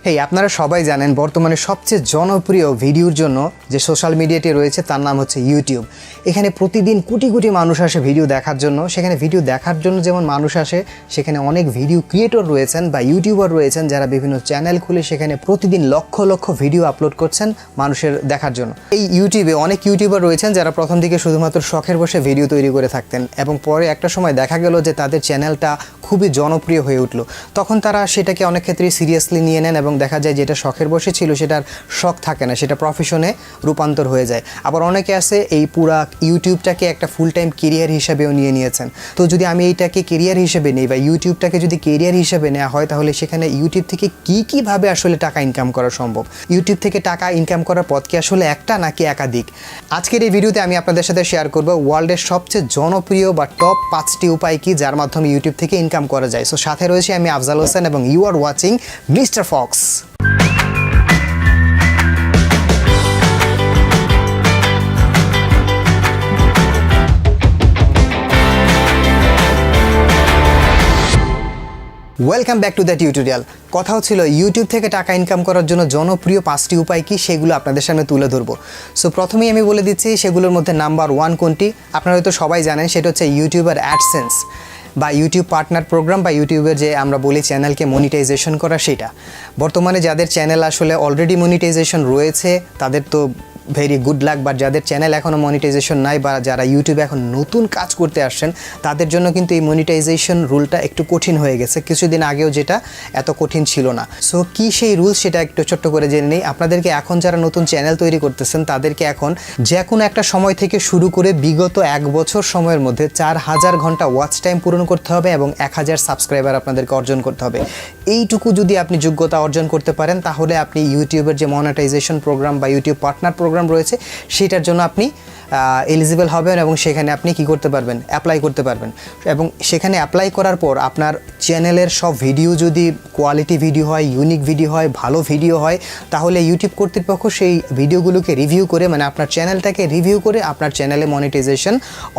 হেই আপনারা সবাই জানেন বর্তমানে সবচেয়ে জনপ্রিয় ভিডিওর জন্য যে সোশ্যাল মিডিয়াটি রয়েছে তার নাম হচ্ছে ইউটিউব। এখানে প্রতিদিন কোটি কোটি মানুষ আসে ভিডিও দেখার জন্য। সেখানে ভিডিও দেখার জন্য যেমন মানুষ আসে, সেখানে অনেক ভিডিও ক্রিয়েটর রয়েছেন বা ইউটিউবার রয়েছেন যারা বিভিন্ন চ্যানেল খুলে সেখানে প্রতিদিন লক্ষ লক্ষ ভিডিও আপলোড করছেন মানুষের দেখার জন্য। এই ইউটিউবে অনেক ইউটিউবার রয়েছেন যারা প্রথম দিকে শুধুমাত্র শখের বসে ভিডিও তৈরি করে থাকতেন এবং পরে একটা সময় দেখা গেল যে তাদের চ্যানেলটা খুবই জনপ্রিয় হয়ে উঠলো। তখন তারা সেটাকে অনেক ক্ষেত্রে সিরিয়াসলি নিয়ে নেন এবং দেখা যায় যেটা শখের বসে ছিল সেটার শখ থাকে না, সেটা প্রফেশনে রূপান্তর হয়ে যায়। আবার অনেকে আছে এই পুরা ইউটিউবটাকে একটা ফুল টাইম কেরিয়ার হিসেবেও নিয়েছেন। তো যদি আমি এইটাকে কেরিয়ার হিসেবে নিই বা ইউটিউবটাকে যদি কেরিয়ার হিসেবে নেওয়া হয়, তাহলে সেখানে ইউটিউব থেকে কীভাবে আসলে টাকা ইনকাম করা সম্ভব, ইউটিউব থেকে টাকা ইনকাম করার পথ কি আসলে একটা নাকি একাধিক। আজকের এই ভিডিওতে আমি আপনাদের সাথে শেয়ার করব ওয়ার্ল্ডের সবচেয়ে জনপ্রিয় বা টপ 5টি উপায় কি যার মাধ্যমে ইউটিউব থেকে ইনকাম করা যায়। সো সাথে রয়েছে আমি আফজাল হোসেন এবং you are watching mister Fox. Welcome back to the tutorial. কথা হচ্ছিল ইউটিউব থেকে টাকা ইনকাম করার জন্য জনপ্রিয় 5টি উপায় কি সেগুলো আপনাদের সামনে তুলে ধরবো। সো প্রথমেই আমি বলে দিচ্ছি সেগুলোর মধ্যে নাম্বার 1 কোনটি আপনারা হয়তো সবাই জানেন, সেটা হচ্ছে ইউটিউবের অ্যাডসেন্স বা ইউটিউব পার্টনার প্রোগ্রাম বা ইউটিউবের যে আমরা বলি চ্যানেলকে মনিটাইজেশন করা। সেটা বর্তমানে যাদের চ্যানেল আসলে অলরেডি মনিটাইজেশন রয়েছে তাদের তো ভেরি গুড লাক, বাট যাদের চ্যানেল এখনও মনিটাইজেশন নাই বা যারা ইউটিউবে এখন নতুন কাজ করতে আসছেন তাদের জন্য কিন্তু এই মনিটাইজেশন রুলটা একটু কঠিন হয়ে গেছে, কিছুদিন আগেও যেটা এত কঠিন ছিল না। সো কি সেই রুলস সেটা একটু ছোট্ট করে জেনে নিই। আপনাদেরকে এখন যারা নতুন চ্যানেল তৈরি করতেছেন তাদেরকে এখন যে কোনো একটা সময় থেকে শুরু করে বিগত 1 বছর সময়ের মধ্যে 4000 ঘন্টা ওয়াচ টাইম পূরণ করতে হবে এবং 1000 সাবস্ক্রাইবার আপনাদেরকে অর্জন করতে হবে। এইটুকু যদি আপনি যোগ্যতা অর্জন করতে পারেন তাহলে আপনি ইউটিউবের যে মনিটাইজেশন প্রোগ্রাম বা ইউটিউব পার্টনার প্রোগ্রাম রয়েছে সেটার জন্য আপনি এলিজিবল হবেন এবং সেখানে আপনি কি করতে পারবেন, অ্যাপ্লাই করতে পারবেন। এবং সেখানে অ্যাপ্লাই করার পর আপনার চ্যানেলের সব ভিডিও যদি কোয়ালিটি ভিডিও হয়, ইউনিক ভিডিও হয়, ভালো ভিডিও হয়, তাহলে ইউটিউব কর্তৃপক্ষ সেই ভিডিওগুলোকে রিভিউ করে, মানে আপনার চ্যানেলটাকে রিভিউ করে আপনার চ্যানেলে মনিটাইজেশন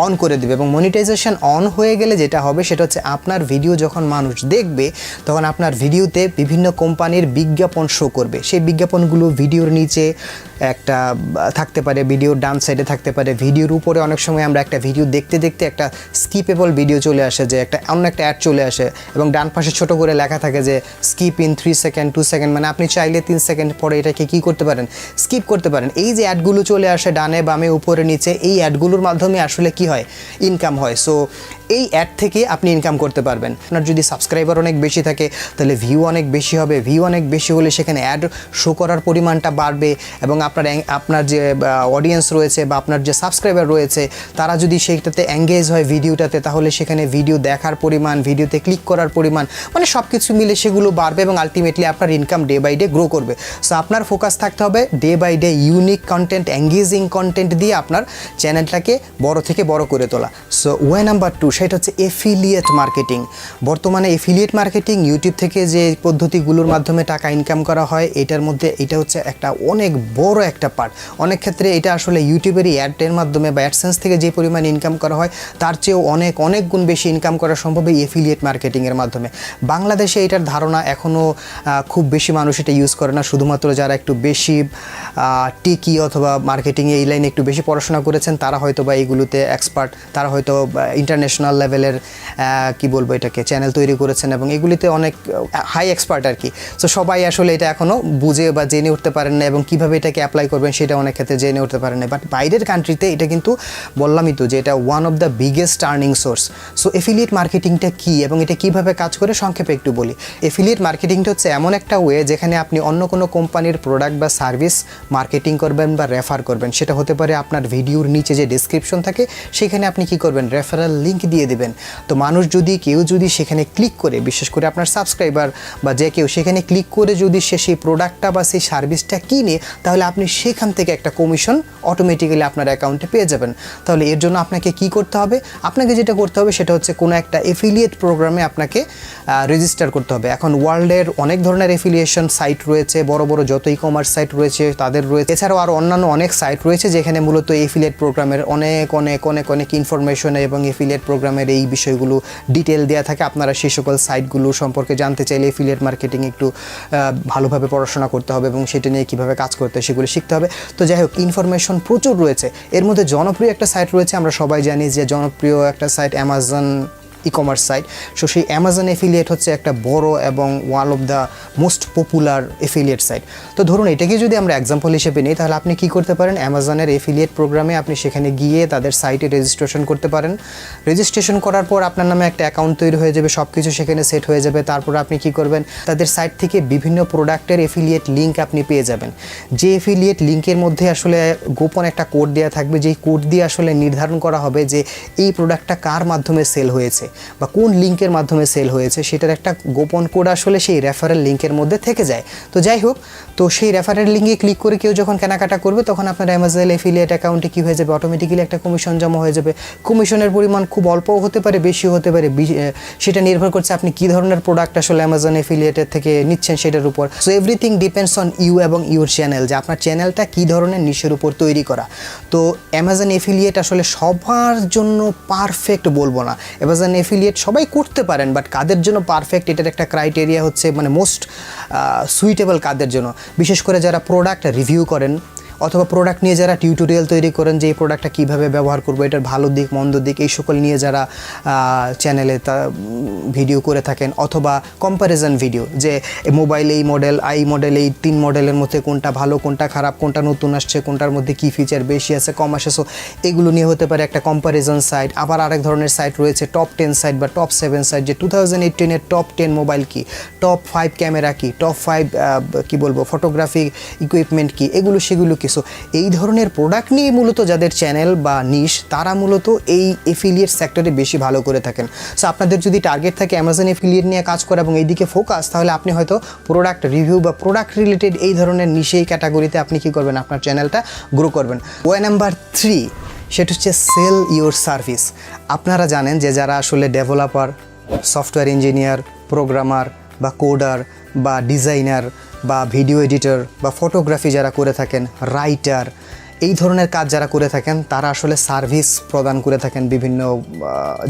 অন করে দেবে। এবং মনিটাইজেশন অন হয়ে গেলে যেটা হবে সেটা হচ্ছে আপনার ভিডিও যখন মানুষ দেখবে তখন আপনার ভিডিওতে বিভিন্ন কোম্পানির বিজ্ঞাপন শো করবে। সেই বিজ্ঞাপনগুলো ভিডিওর নিচে একটা থাকতে পারে, ভিডিওর ডান সাইডে থাকতে পারে, ভিডিওর উপরে অনেক সময় আমরা একটা ভিডিও দেখতে দেখতে একটা স্কিপেবল ভিডিও চলে আসে, যে অন্য একটা অ্যাড চলে আসে এবং ডান পাশে ছোট করে লেখা থাকে যে স্কিপ ইন 3 সেকেন্ড 2 সেকেন্ড, মানে আপনি চাইলে 3 সেকেন্ড পরে এটাকে কি করতে পারেন, স্কিপ করতে পারেন। এই যে অ্যাডগুলো চলে আসে ডানে বামে উপরে নিচে, এই অ্যাডগুলোর মাধ্যমে আসলে কি হয়, ইনকাম হয়। সো এই অ্যাড থেকে আপনি ইনকাম করতে পারবেন। আপনার যদি সাবস্ক্রাইবার অনেক বেশি থাকে তাহলে ভিউ অনেক বেশি হবে, ভিউ অনেক বেশি হলে সেখানে অ্যাড শো করার পরিমাণটা বাড়বে এবং আপনার যে অডিয়েন্স রয়েছে বা আপনার যে সাবস্ক্রাইবার রয়েছে তারা যদি সেইটাতে এঙ্গেজ হয় ভিডিওটাতে, তাহলে সেখানে ভিডিও দেখার পরিমাণ, ভিডিওতে ক্লিক করার পরিমাণ, মানে সব কিছু মিলে সেগুলো বাড়বে এবং আলটিমেটলি আপনার income day by day grow করবে। সো আপনার ফোকাস থাকতে হবে day by day unique content, engaging content দিয়ে আপনার চ্যানেলটাকে বড় থেকে বড় করে তোলা। সো ওয়ে নাম্বার 2 সেটা হচ্ছে এফিলিয়েট মার্কেটিং। বর্তমানে এফিলিয়েট মার্কেটিং ইউটিউব থেকে যে পদ্ধতিগুলোর মাধ্যমে টাকা ইনকাম করা হয় এটার মধ্যে এটা হচ্ছে একটা অনেক বড় একটা পার্ট। অনেক ক্ষেত্রে এটা আসলে ইউটিউবেরই অ্যাডের মাধ্যমে বা অ্যাডসেন্স থেকে যে পরিমাণ ইনকাম করা হয় তার চেয়েও অনেক গুণ বেশি ইনকাম করা সম্ভব এই এফিলিয়েট মার্কেটিংয়ের মাধ্যমে। বাংলাদেশে এটার ধারণা এখনও খুব বেশি মানুষ এটা ইউজ করে না, শুধুমাত্র যারা একটু বেশি টেকি অথবা মার্কেটিংয়ে এই লাইনে একটু বেশি পড়াশোনা করেছেন তারা হয়তো বা এইগুলোতে এক্সপার্ট, তারা হয়তো ইন্টারন্যাশনাল লেভেলের কি বলবো এটাকে চ্যানেল তৈরি করেছেন এবং এগুলিতে অনেক হাই এক্সপার্ট আর কি। সো সবাই আসলে এটা এখনও বুঝে বা জেনে উঠতে পারেন না এবং কীভাবে এটাকে অ্যাপ্লাই করবেন সেটা অনেক ক্ষেত্রে জেনে উঠতে পারেন না। বাট বাইরের কান্ট্রিতে এটা কিন্তু বললামই তো যে এটা one of the biggest earning source. So affiliate মার্কেটিংটা কী এবং এটা কীভাবে কাজ করে সংক্ষেপে একটু বলি। এফিলিয়েট মার্কেটিংটা হচ্ছে এমন একটা ওয়ে যেখানে আপনি অন্য কোনো কোম্পানির প্রোডাক্ট বা সার্ভিস মার্কেটিং করবেন বা রেফার করবেন। সেটা হতে পারে আপনার ভিডিওর নিচে যে ডেসক্রিপশন থাকে সেখানে আপনি কি করবেন, রেফারেল লিঙ্ক দিয়ে দেবেন। তো মানুষ কেউ যদি সেখানে ক্লিক করে, বিশেষ করে আপনার সাবস্ক্রাইবার বা যে কেউ সেখানে ক্লিক করে যদি সে সেই প্রোডাক্টটা বা সেই সার্ভিসটা কিনে, তাহলে আপনি সেখান থেকে একটা কমিশন অটোমেটিক্যালি আপনার অ্যাকাউন্টে পেয়ে যাবেন। তাহলে এর জন্য আপনাকে কি করতে হবে, আপনাকে যেটা করতে হবে সেটা হচ্ছে কোনো একটা এফিলিয়েট প্রোগ্রামে আপনাকে রেজিস্টার করতে হবে। এখন ওয়ার্ল্ডের অনেক ধরনের এফিলিয়েশন সাইট রয়েছে, বড় বড় যত ই কমার্স সাইট রয়েছে তাদের রয়েছে, এছাড়াও আরও অন্যান্য অনেক সাইট রয়েছে যেখানে মূলত এফিলিয়েট প্রোগ্রামের অনেক ইনফরমেশন এবং এফিলিয়েট প্রোগ্রাম প্রোগ্রামের এই বিষয়গুলো ডিটেল দেওয়া থাকে। আপনারা সেই সকল সাইটগুলো সম্পর্কে জানতে চাইলে এফিলিয়েট মার্কেটিং একটু ভালোভাবে পড়াশোনা করতে হবে এবং সেটা নিয়ে কীভাবে কাজ করতে হয় সেগুলো শিখতে হবে। তো যাই হোক, ইনফরমেশন প্রচুর রয়েছে। এর মধ্যে জনপ্রিয় একটা সাইট রয়েছে, আমরা সবাই জানি যে জনপ্রিয় একটা site Amazon e-commerce site. So সেই অ্যামাজন এফিলিয়েট হচ্ছে একটা বড় এবং one of the most popular affiliate site. তো ধরুন এটাকে যদি আমরা এক্সাম্পল হিসেবে নিই, তাহলে আপনি কি করতে পারেন, অ্যামাজনের এফিলিয়েট প্রোগ্রামে আপনি সেখানে গিয়ে তাদের সাইটে রেজিস্ট্রেশন করতে পারেন। রেজিস্ট্রেশন করার পর আপনার নামে একটা অ্যাকাউন্ট তৈরি হয়ে যাবে, সব কিছু সেখানে সেট হয়ে যাবে। তারপর আপনি কি করবেন, তাদের সাইট থেকে বিভিন্ন প্রোডাক্টের এফিলিয়েট লিঙ্ক আপনি পেয়ে যাবেন। যে এফিলিয়েট লিঙ্কের মধ্যে আসলে গোপন একটা কোড দেওয়া থাকবে, যেই কোড দিয়ে আসলে নির্ধারণ করা হবে যে এই প্রোডাক্টটা কার মাধ্যমে সেল হয়েছে বা কোন লিঙ্কের মাধ্যমে সেল হয়েছে, সেটার একটা গোপন কোড আসলে সেই রেফারেল লিঙ্কের মধ্যে থেকে যায়। তো যাই হোক, তো সেই রেফারেল লিঙ্কে ক্লিক করে কেউ যখন কেনাকাটা করবে, তখন আপনার অ্যামাজন এফিলিয়েট অ্যাকাউন্টে কী হয়ে যাবে, অটোমেটিক্যালি একটা কমিশন জমা হয়ে যাবে। কমিশনের পরিমাণ খুব অল্পও হতে পারে, বেশিও হতে পারে, সেটা নির্ভর করছে আপনি কী ধরনের প্রোডাক্ট আসলে অ্যামাজন এফিলিয়েটের থেকে নিচ্ছেন সেটার উপর। So everything depends on you এবং ইউর চ্যানেল, যে আপনার চ্যানেলটা কী ধরনের নিশের উপর তৈরি করা। তো অ্যামাজন এফিলিয়েট আসলে সবার জন্য পারফেক্ট বলবো না, অ্যামাজন এফিলিয়েট সবাই করতে পারেন, বাট কাদের জন্য পারফেক্ট এটার একটা ক্রাইটেরিয়া হচ্ছে মানে মোস্ট সুইটেবল কাদের জন্য, বিশেষ করে যারা প্রোডাক্ট রিভিউ করেন অথবা প্রোডাক্ট নিয়ে যারা টিউটোরিয়াল তৈরি করেন যে এই প্রোডাক্টটা কীভাবে ব্যবহার করবো, এটার ভালো দিক মন্দ দিক এই সকল নিয়ে যারা চ্যানেলে ভিডিও করে থাকেন, অথবা কম্প্যারিজন ভিডিও, যে মোবাইল এই মডেল এই মডেল এই 3 মডেলের মধ্যে কোনটা ভালো কোনটা খারাপ, কোনটা নতুন আসছে, কোনটার মধ্যে কী ফিচার বেশি আছে কম আসে, সো এগুলো নিয়ে হতে পারে একটা কম্প্যারিজন সাইট। আবার আরেক ধরনের সাইট রয়েছে টপ 10 সাইট বা টপ 7 সাইট, যে 2018-এর টপ 10 মোবাইল কি, টপ 5 ক্যামেরা কি, টপ 5 কি বলবো ফটোগ্রাফি ইকুইপমেন্ট কি, এগুলো সেগুলো কি। সো এই ধরনের প্রোডাক্ট নিয়ে মূলত যাদের চ্যানেল বা নিশ, তারা মূলত এই এফিলিয়েট সেক্টরে বেশি ভালো করে থাকেন। সো আপনাদের যদি টার্গেট থাকে অ্যামাজন এফিলিয়েট নিয়ে কাজ করা এবং এইদিকে ফোকাস, তাহলে আপনি হয়তো প্রোডাক্ট রিভিউ বা প্রোডাক্ট রিলেটেড এই ধরনের নিশেই ক্যাটাগরিতে আপনি কি করবেন, আপনার চ্যানেলটা গ্রো করবেন। ওয়ে নাম্বার 3, সেটা হচ্ছে সেল ইউর সার্ভিস। আপনারা জানেন যে যারা আসলে ডেভেলপার, সফটওয়্যার ইঞ্জিনিয়ার, প্রোগ্রামার বা কোডার বা ডিজাইনার বা ভিডিও এডিটর বা ফটোগ্রাফি যারা করে থাকেন, রাইটার, এই ধরনের কাজ যারা করে থাকেন, তারা আসলে সার্ভিস প্রদান করে থাকেন বিভিন্ন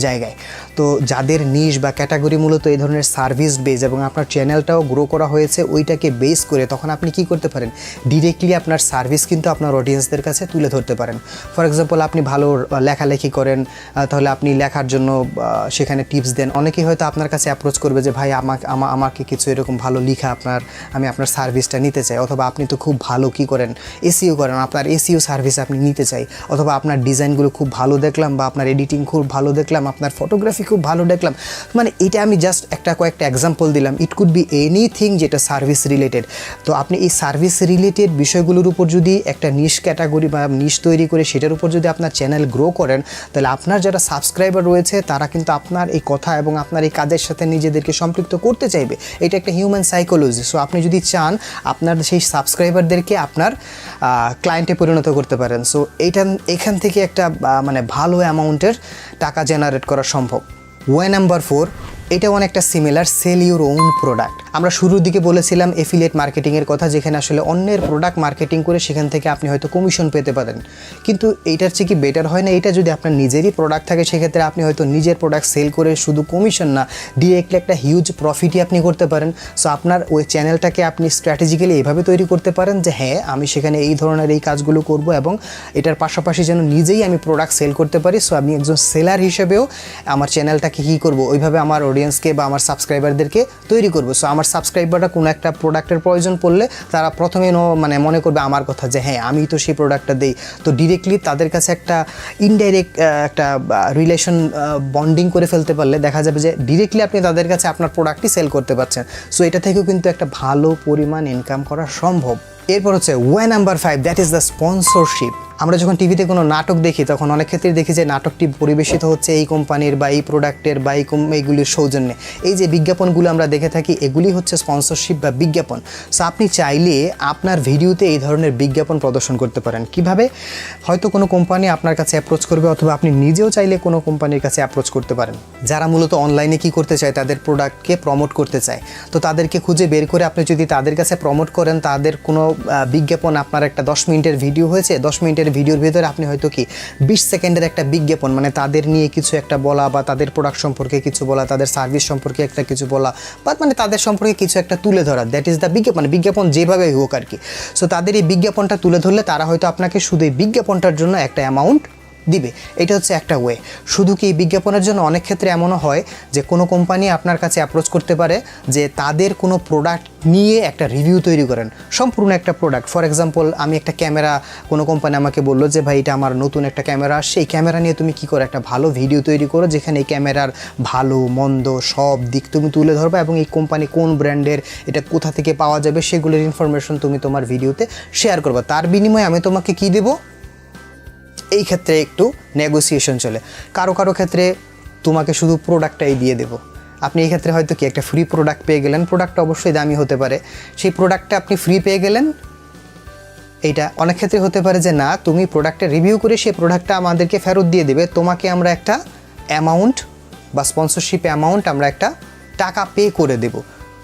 জায়গায়। তো যাদের নিশ বা ক্যাটাগরি মূলত এই ধরনের সার্ভিস বেস এবং আপনার চ্যানেলটাও গ্রো করা হয়েছে ওইটাকে বেস করে, তখন আপনি কি করতে পারেন, ডিরেক্টলি আপনার সার্ভিস কিন্তু আপনার অডিয়েন্সদের কাছে তুলে ধরতে পারেন। ফর এক্সাম্পল, আপনি ভালো লেখালেখি করেন, তাহলে আপনি লেখার জন্য সেখানে টিপস দেন। অনেকেই হয়তো আপনার কাছে অ্যাপ্রোচ করবে যে ভাই আমাকে কিছু এরকম ভালো লেখা আমি আপনার সার্ভিসটা নিতে চাই, অথবা আপনি তো খুব ভালো কি করেন, এসইও করেন, আপনার এসইও সার্ভিস আপনি নিতে চাই, অথবা আপনার ডিজাইনগুলো খুব ভালো দেখলাম বা আপনার এডিটিং খুব ভালো দেখলাম, আপনার ফটোগ্রাফি খুব ভালো দেখলাম। মানে এটা আমি জাস্ট কয়েকটা এক্সাম্পল দিলাম। ইট কুড বি এনিথিং যেটা সার্ভিস রিলেটেড। তো আপনি এই সার্ভিস রিলেটেড বিষয়গুলোর উপর যদি একটা নিশ ক্যাটাগরি বা নিশ তৈরি করে সেটার উপর যদি আপনার চ্যানেল গ্রো করেন, তাহলে আপনার যারা সাবস্ক্রাইবার রয়েছে তারা কিন্তু আপনার এই কথা এবং আপনার এই কাজের সাথে নিজেদেরকে সম্পৃক্ত করতে চাইবে। এটা একটা হিউম্যান সাইকোলজি। সো আপনি যদি চান আপনার সেই সাবস্ক্রাইবারদেরকে আপনার ক্লায়েন্টে পরিণত করতে পারেন, সো এখান থেকে একটা মানে ভালো অ্যামাউন্টের টাকা জেনারেট করা সম্ভব। ওয়ে নাম্বার 4, এটাও অনেকটা similar, sell your own product. আমরা শুরুর দিকে বলেছিলাম এফিলিয়েট মার্কেটিংয়ের কথা, যেখানে আসলে অন্যের প্রোডাক্ট মার্কেটিং করে সেখান থেকে আপনি হয়তো কমিশন পেতে পারেন, কিন্তু এইটার চেয়ে কি বেটার হয় না এটা যদি আপনার নিজেরই প্রোডাক্ট থাকে, সেক্ষেত্রে আপনি হয়তো নিজের প্রোডাক্ট সেল করে শুধু কমিশন না, ডিরেক্টলি একটা হিউজ প্রফিটই আপনি করতে পারেন। সো আপনার ওই চ্যানেলটাকে আপনি স্ট্র্যাটেজিক্যালি এইভাবে তৈরি করতে পারেন যে হ্যাঁ, আমি সেখানে এই ধরনের এই কাজগুলো করব এবং এটার পাশাপাশি যেন নিজেই আমি প্রোডাক্ট সেল করতে পারি। সো আমি একজন সেলার হিসেবেও আমার চ্যানেলটাকে কী করব, ওইভাবে আমার অডিয়েন্সকে বা আমার সাবস্ক্রাইবারদেরকে তৈরি করবো। সো আমার সাবস্ক্রাইবাররা কোনো একটা প্রোডাক্টের প্রয়োজন পড়লে তারা প্রথমে মনে করবে আমার কথা যে হ্যাঁ, আমি তো সেই প্রোডাক্টটা দিই। তো ডিরেক্টলি তাদের কাছে একটা ইনডাইরেক্ট একটা রিলেশন বন্ডিং করে ফেলতে পারলে দেখা যাবে যে ডিরেক্টলি আপনি তাদের কাছে আপনার প্রোডাক্টই সেল করতে পারছেন। সো এটা থেকেও কিন্তু একটা ভালো পরিমাণ ইনকাম করা সম্ভব। এরপর হচ্ছে way number 5, that is the sponsorship. আমরা যখন টিভিতে কোনো নাটক দেখি তখন অনেক ক্ষেত্রে দেখি যে নাটকটি পরিবেশিত হচ্ছে এই কোম্পানির বা এই প্রোডাক্টের বা এইগুলির সৌজন্যে। এই যে বিজ্ঞাপনগুলো আমরা দেখে থাকি, এগুলি হচ্ছে স্পন্সরশিপ বা বিজ্ঞাপন। সো আপনি চাইলে আপনার ভিডিওতে এই ধরনের বিজ্ঞাপন প্রদর্শন করতে পারেন। কিভাবে? হয়তো কোনো কোম্পানি আপনার কাছে অ্যাপ্রোচ করবে, অথবা আপনি নিজেও চাইলে কোনো কোম্পানির কাছে অ্যাপ্রোচ করতে পারেন, যারা মূলত অনলাইনে কি করতে চায়, তাদের প্রোডাক্টকে প্রমোট করতে চায়। তো তাদেরকে খুঁজে বের করে আপনি যদি তাদের কাছে প্রমোট করেন, তাদের কোনো বিজ্ঞাপন, আপনার একটা 10 মিনিটের ভিডিও হয়েছে, 10 মিনিটের ভিডিওর ভিতরে আপনি হয়তো কি 20 সেকেন্ডের একটা বিজ্ঞাপন মানে তাদের নিয়ে কিছু একটা বলা বা তাদের প্রোডাক্ট সম্পর্কে কিছু বলা, তাদের সার্ভিস সম্পর্কে একটা কিছু বলা বা মানে তাদের সম্পর্কে কিছু একটা তুলে ধরা, দ্যাট ইজ দ্য বিজ্ঞাপন, বিজ্ঞাপন যেভাবে হোক আর কি। সো তাদের এই বিজ্ঞাপনটা তুলে ধরলে তারা হয়তো আপনাকে শুধু এই বিজ্ঞাপনটার জন্য একটা অ্যামাউন্ট দিবে। এটা হচ্ছে একটা ওয়ে। শুধু কি এই বিজ্ঞাপনের জন্য অনেক ক্ষেত্রে এমনও হয় যে কোনো কোম্পানি আপনার কাছে অ্যাপ্রোচ করতে পারে যে তাদের কোনো প্রোডাক্ট নিয়ে একটা রিভিউ তৈরি করেন, সম্পূর্ণ একটা প্রোডাক্ট। ফর এক্সাম্পল আমি একটা ক্যামেরা, কোনো কোম্পানি আমাকে বললো যে ভাই এটা আমার নতুন একটা ক্যামেরা আসছে, এই ক্যামেরা নিয়ে তুমি কী করো, একটা ভালো ভিডিও তৈরি করো যেখানে এই ক্যামেরার ভালো মন্দ সব দিক তুমি তুলে ধরবে এবং এই কোম্পানি কোন ব্র্যান্ডের, এটা কোথা থেকে পাওয়া যাবে সেগুলোর ইনফরমেশন তুমি তোমার ভিডিওতে শেয়ার করবে। তার বিনিময়ে আমি তোমাকে কী দেবো, এই ক্ষেত্রে একটু নেগোসিয়েশন চলে। কারো কারো ক্ষেত্রে তোমাকে শুধু প্রোডাক্টটাই দিয়ে দেবো। আপনি এই ক্ষেত্রে হয়তো কি একটা ফ্রি প্রোডাক্ট পেয়ে গেলেন, প্রোডাক্টটা অবশ্যই দামি হতে পারে, সেই প্রোডাক্টটা আপনি ফ্রি পেয়ে গেলেন। এইটা অনেক ক্ষেত্রে হতে পারে যে না, তুমি প্রোডাক্টটা রিভিউ করে সেই প্রোডাক্টটা আমাদেরকে ফেরত দিয়ে দেবে, তোমাকে আমরা একটা অ্যামাউন্ট বা স্পন্সরশিপ অ্যামাউন্ট আমরা একটা টাকা পে করে দেব,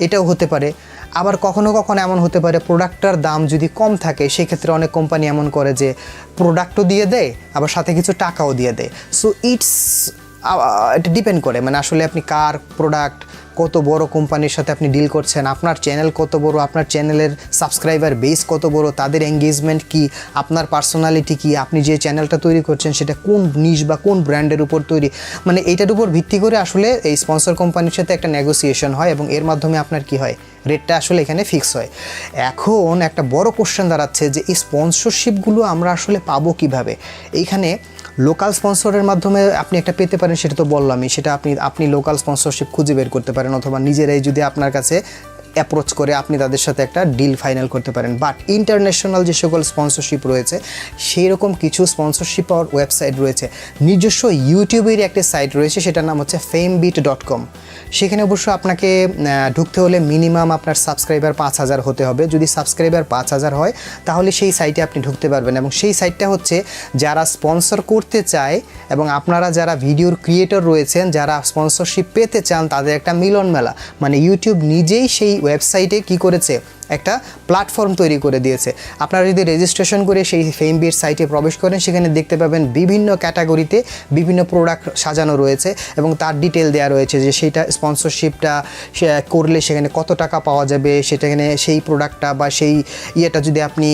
এটাও হতে পারে। আবার কখনো কখনো এমন হতে পারে প্রোডাক্টটার দাম যদি কম থাকে, সেক্ষেত্রে অনেক কোম্পানি এমন করে যে প্রোডাক্টও দিয়ে দেয় আবার সাথে কিছু টাকাও দিয়ে দেয়। সো এটা ডিপেন্ড করে মানে আসলে আপনি কার প্রোডাক্ট, কত বড় কোম্পানির সাথে আপনি ডিল করছেন, আপনার চ্যানেল কত বড়, আপনার চ্যানেলের সাবস্ক্রাইবার বেস কত বড়, তাদের এঙ্গেজমেন্ট কি, আপনার পার্সোনালিটি কি, আপনি যে চ্যানেলটা তৈরি করছেন সেটা কোন নিশ বা কোন ব্র্যান্ডের উপর তৈরি, মানে এইটার উপর ভিত্তি করে আসলে এই স্পন্সর কোম্পানির সাথে একটা নেগোসিয়েশন হয় এবং এর মাধ্যমে আপনার কি হয়, রেটটা আসলে এখানে ফিক্স হয়। এখন একটা বড় কোশ্চেন দাঁড়াচ্ছে যে এই স্পন্সরশিপগুলো আমরা আসলে পাবো কিভাবে। এইখানে লোকাল স্পন্সরের মাধ্যমে আপনি একটা পেতে পারেন, সেটা তো বললামই, সেটা আপনি লোকাল স্পন্সরশিপ খুঁজে বের করতে পারেন অথবা নিজেরাই যদি আপনার কাছে অ্যাপ্রোচ করে আপনি তাদের সাথে একটা ডিল ফাইনাল করতে পারেন। বাট ইন্টারন্যাশনাল যে সকল স্পন্সরশিপ রয়েছে সেই রকম কিছু স্পন্সরশিপ পাওয়ার ওয়েবসাইট রয়েছে। নিজস্ব ইউটিউবের একটা সাইট রয়েছে, সেটার নাম হচ্ছে femebit.com। সেখানে অবশ্য আপনাকে ঢুকতে হলে মিনিমাম আপনার সাবস্ক্রাইবার 5000 হতে হবে। যদি সাবস্ক্রাইবার 5000 হয় তাহলে সেই সাইটে আপনি ঢুকতে পারবেন এবং সেই সাইটটা হচ্ছে যারা স্পন্সর করতে চায় এবং আপনারা যারা ভিডিওর ক্রিয়েটর রয়েছেন যারা স্পন্সরশিপ পেতে চান তাদের একটা মিলন মেলা। মানে ইউটিউব নিজেই সেই ওয়েবসাইটে কি করেছে, একটা প্ল্যাটফর্ম তৈরি করে দিয়েছে। আপনারা যদি রেজিস্ট্রেশন করে সেই ফেমবিট সাইটে প্রবেশ করেন সেখানে দেখতে পাবেন বিভিন্ন ক্যাটাগরিতে বিভিন্ন প্রোডাক্ট সাজানো রয়েছে এবং তার ডিটেল দেওয়া রয়েছে যে সেইটা স্পন্সরশিপটা করলে সেখানে কত টাকা পাওয়া যাবে, সেখানে সেই প্রোডাক্টটা বা সেই ইয়েটা যদি আপনি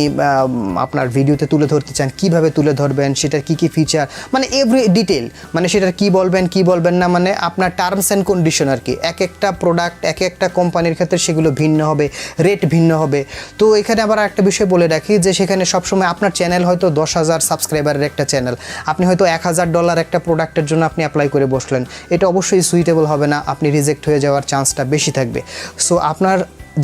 আপনার ভিডিওতে তুলে ধরতে চান কীভাবে তুলে ধরবেন, সেটার কী কী ফিচার, মানে এভরি ডিটেল, মানে সেটার কী বলবেন কী বলবেন না, মানে আপনার টার্মস অ্যান্ড কন্ডিশন আর কি। এক একটা প্রোডাক্ট এক একটা কোম্পানির ক্ষেত্রে সেগুলো ভিন্ন হবে, রেট ভিন্ন হবে। তো এখানে আবার একটা বিষয় বলে রাখি যে সেখানে সবসময় আপনার চ্যানেল হয়তো 10,000 সাবস্ক্রাইবারের একটা চ্যানেল, আপনি হয়তো $1000 একটা প্রোডাক্টের জন্য আপনি অ্যাপ্লাই করে বসলেন, এটা অবশ্যই সুইটেবল হবে না, আপনি রিজেক্ট হয়ে যাওয়ার চান্সটা বেশি থাকবে। সো আপনার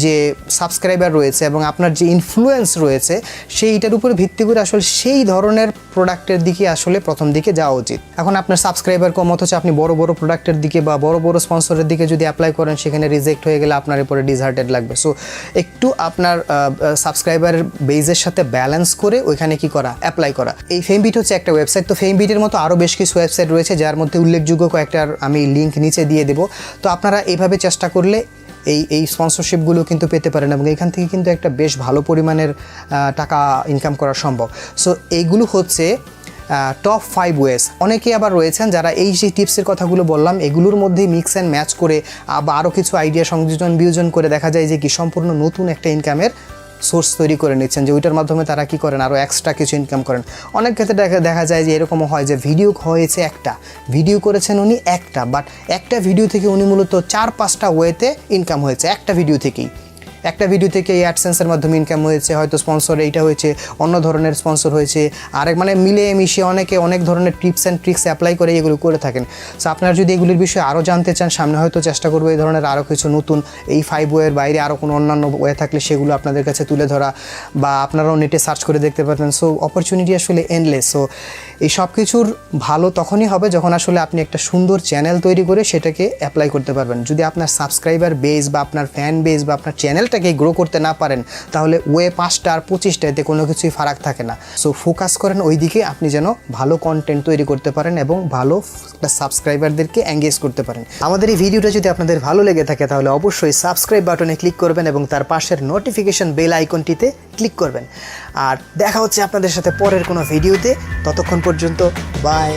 যে সাবস্ক্রাইবার রয়েছে এবং আপনার যে ইনফ্লুয়েন্স রয়েছে সেইটার উপরে ভিত্তি করে আসলে সেই ধরনের প্রোডাক্টের দিকে আসলে প্রথম দিকে যাওয়া উচিত। এখন আপনার সাবস্ক্রাইবার কম অথচ আপনি বড় বড় প্রোডাক্টের দিকে বা বড় বড় স্পন্সরের দিকে যদি অ্যাপ্লাই করেন সেখানে রিজেক্ট হয়ে গেলে আপনার উপরে ডিসহার্টেড লাগবে। সো একটু আপনার সাবস্ক্রাইবারের বেজের সাথে ব্যালেন্স করে ওইখানে কি করা, অ্যাপ্লাই করা। এই ফেমবিট হচ্ছে একটা ওয়েবসাইট। তো ফেমবিটের মতো আরও বেশ কিছু ওয়েবসাইট রয়েছে যার মধ্যে উল্লেখযোগ্য কয়েকটার আমি লিঙ্ক নিচে দিয়ে দেবো। তো আপনারা এইভাবে চেষ্টা করলে এই স্পন্সরশিপগুলো কিন্তু পেতে পারেন এবং এখান থেকে কিন্তু একটা বেশ ভালো পরিমাণের টাকা ইনকাম করা সম্ভব। সো এইগুলো হচ্ছে টপ 5 ওয়েজ। অনেকে আবার রয়েছেন যারা এই যে টিপসের কথাগুলো বললাম এগুলোর মধ্যে মিক্স অ্যান্ড ম্যাচ করে বা আরও কিছু আইডিয়া সংযোজন বিয়োজন করে দেখা যায় যে কি সম্পূর্ণ নতুন একটা ইনকামের সোর্স তৈরি করে নিচ্ছেন, যে ওইটার মাধ্যমে তারা কি করেন আরও এক্সট্রা কিছু ইনকাম করেন। অনেক ক্ষেত্রে দেখা যায় যে এরকমও হয় যে ভিডিও হয়েছে একটা, ভিডিও করেছেন উনি একটা, বাট একটা ভিডিও থেকে উনি মূলত 4-5টা ওয়েতে ইনকাম হয়েছে একটা ভিডিও থেকেই। একটা ভিডিও থেকে এই অ্যাডসেন্সের মাধ্যমে ইনকাম হয়েছে, হয়তো স্পন্সর এইটা হয়েছে, অন্য ধরনের স্পন্সর হয়েছে, আরেক মানে মিলে মিশিয়ে অনেকে অনেক ধরনের টিপস অ্যান্ড ট্রিক্স অ্যাপ্লাই করে এগুলো করে থাকেন। সো আপনারা যদি এগুলির বিষয়ে আরও জানতে চান সামনে হয়তো চেষ্টা করবো এই ধরনের আরও কিছু নতুন এই 5 ওয়ের বাইরে আরও কোনো অন্যান্য ওয়ে থাকলে সেগুলো আপনাদের কাছে তুলে ধরা বা আপনারাও নেটে সার্চ করে দেখতে পারবেন। সো অপরচুনিটি আসলে এন্ডলেস। সো এই সব কিছুর ভালো তখনই হবে যখন আসলে আপনি একটা সুন্দর চ্যানেল তৈরি করে সেটাকে অ্যাপ্লাই করতে পারবেন। যদি আপনার সাবস্ক্রাইবার বেস বা আপনার ফ্যান বেস বা আপনার চ্যানেল চ্যানেলটাকে গ্রো করতে না পারেন তাহলে ওয়ে 5টা আর 25টা এতে কোনো কিছুই ফারাক থাকে না। সো ফোকাস করেন ওই দিকে, আপনি যেন ভালো কন্টেন্ট তৈরি করতে পারেন এবং ভালো সাবস্ক্রাইবারদেরকে এঙ্গেজ করতে পারেন। আমাদের এই ভিডিওটা যদি আপনাদের ভালো লেগে থাকে তাহলে অবশ্যই সাবস্ক্রাইব বাটনে ক্লিক করবেন এবং তার পাশের নোটিফিকেশন বেল আইকনটিতে ক্লিক করবেন। আর দেখা হচ্ছে আপনাদের সাথে পরের কোনো ভিডিওতে, ততক্ষণ পর্যন্ত বাই।